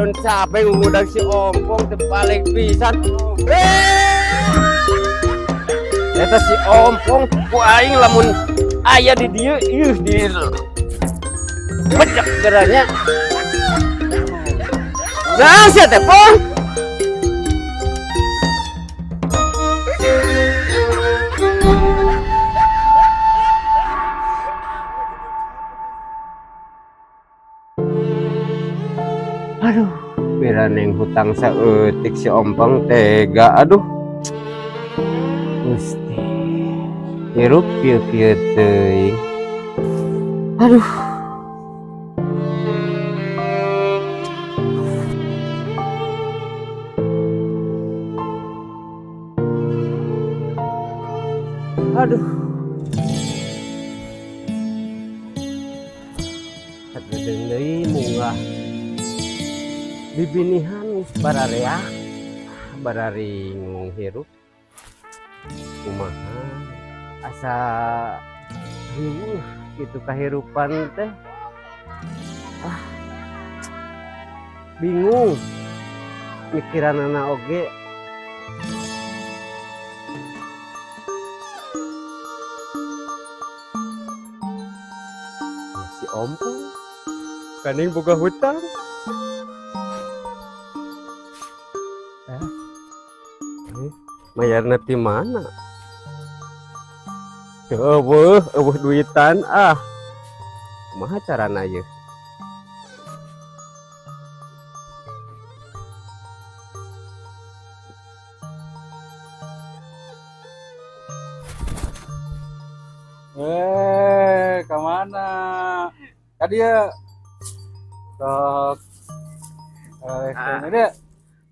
mun capek ngundang si Ompong teu balik pisan. Eta si Ompong ku aing lamun aya di dieu di pecek geranya. Nah, sia teh, Pong. Aduh, piraneng hutang saeutik si Ompong tega, aduh. Gusti. Hirup kieu-kieu teuing. Aduh. Aduh. Sagedeung deui munggah. Bibinihan geus bararea. Barari nghirup. Kumaha asa riweuh kitu kahirupan teh. Bingung. Mikiranana oge. Si Ompong kaning boga hutang. Mayarna ti mana? Eueuh duitan kumaha carana ieu? Kemana? Tadi ya sok ini deh.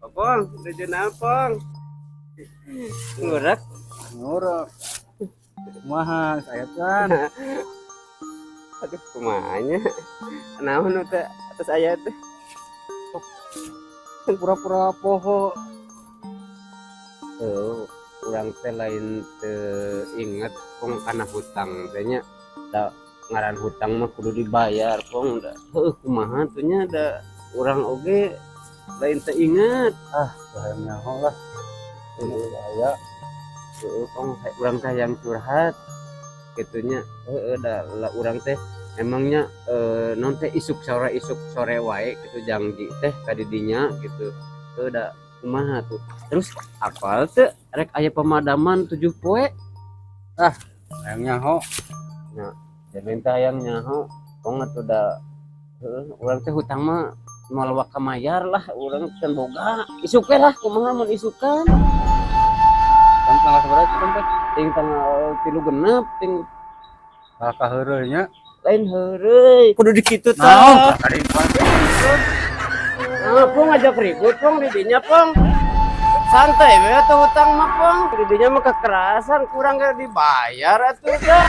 Opong, dejeun Opong. Ngurak. Kumaha saya kan. Aduh, kumanya. Naon teh atas aya teh? Pura-pura poho. Urang teh lain teu inget Pong kana hutang teh nya. Da ngaran hutang mah kudu dibayar Pong da. Kumaha tuh nya da urang oge lain teu inget. Sayang nyaho lah. Ini saya. Pong urang teh yang curhat. Kitunya da urang teh emangnya non teh isuk sore wae gitu janji teh ka didinya gitu. Da kumaha tuh. Terus apal teh rek aya pemadaman 7 poe. Sayang nyaho. Nya jadi teh hayang nyaho. Pong atuh da urang teh hutang mah moal waka mayar lah urang can boga. Isuk we lah kumaha mun isukan. Kan tanggal seberapa kan teh? Ting tanggal 3 ting Ka heureuy nya. lain heureuy kudu dikitu tah. Naon? Tadi pas. Pong ngajak ribut Pong di dinya Pong. Santai we atuh hutang mah Pong. Di dinya mah kekerasan kurang ge dibayar atuh teh.